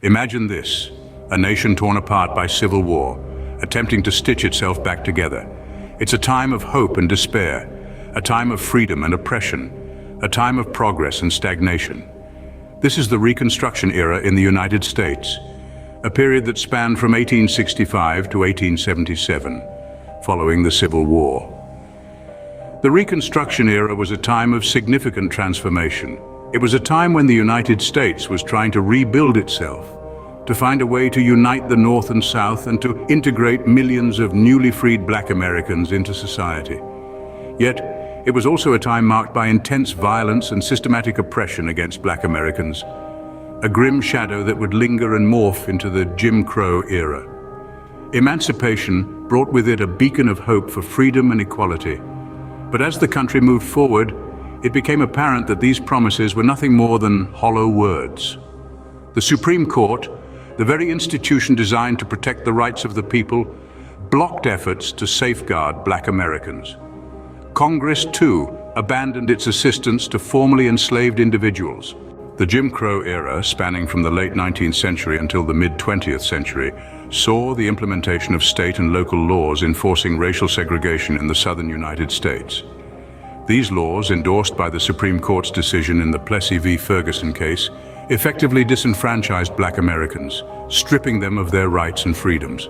Imagine this, a nation torn apart by civil war, attempting to stitch itself back together. It's a time of hope and despair, a time of freedom and oppression, a time of progress and stagnation. This is the Reconstruction Era in the United States, a period that spanned from 1865 to 1877, following the Civil War. The Reconstruction Era was a time of significant transformation. It was a time when the United States was trying to rebuild itself, to find a way to unite the North and South and to integrate millions of newly freed Black Americans into society. Yet, it was also a time marked by intense violence and systematic oppression against Black Americans, a grim shadow that would linger and morph into the Jim Crow era. Emancipation brought with it a beacon of hope for freedom and equality. But as the country moved forward, it became apparent that these promises were nothing more than hollow words. The Supreme Court, the very institution designed to protect the rights of the people, blocked efforts to safeguard Black Americans. Congress, too, abandoned its assistance to formerly enslaved individuals. The Jim Crow era, spanning from the late 19th century until the mid-20th century, saw the implementation of state and local laws enforcing racial segregation in the southern United States. These laws, endorsed by the Supreme Court's decision in the Plessy v. Ferguson case, effectively disenfranchised Black Americans, stripping them of their rights and freedoms.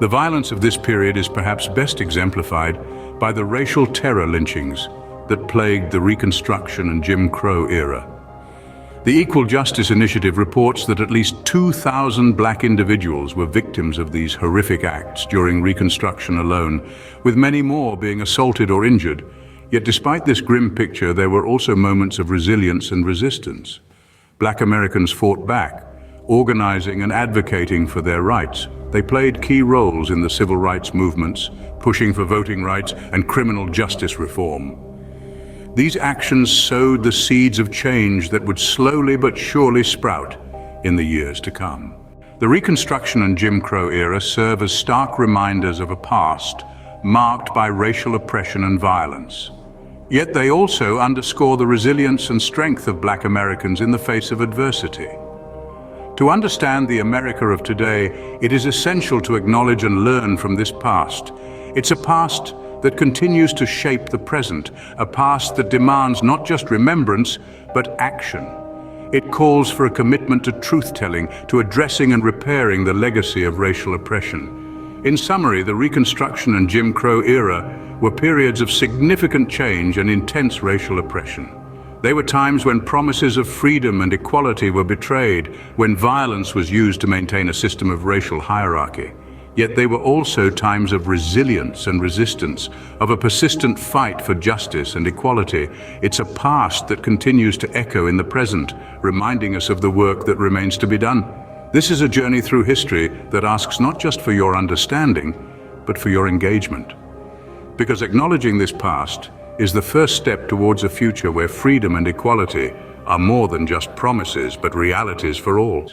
The violence of this period is perhaps best exemplified by the racial terror lynchings that plagued the Reconstruction and Jim Crow era. The Equal Justice Initiative reports that at least 2,000 Black individuals were victims of these horrific acts during Reconstruction alone, with many more being assaulted or injured. Yet despite this grim picture, there were also moments of resilience and resistance. Black Americans fought back, organizing and advocating for their rights. They played key roles in the civil rights movements, pushing for voting rights and criminal justice reform. These actions sowed the seeds of change that would slowly but surely sprout in the years to come. The Reconstruction and Jim Crow era serve as stark reminders of a past marked by racial oppression and violence. Yet they also underscore the resilience and strength of Black Americans in the face of adversity. To understand the America of today, it is essential to acknowledge and learn from this past. It's a past that continues to shape the present, a past that demands not just remembrance, but action. It calls for a commitment to truth-telling, to addressing and repairing the legacy of racial oppression. In summary, the Reconstruction and Jim Crow era were periods of significant change and intense racial oppression. They were times when promises of freedom and equality were betrayed, when violence was used to maintain a system of racial hierarchy. Yet they were also times of resilience and resistance, of a persistent fight for justice and equality. It's a past that continues to echo in the present, reminding us of the work that remains to be done. This is a journey through history that asks not just for your understanding, but for your engagement. Because acknowledging this past is the first step towards a future where freedom and equality are more than just promises, but realities for all.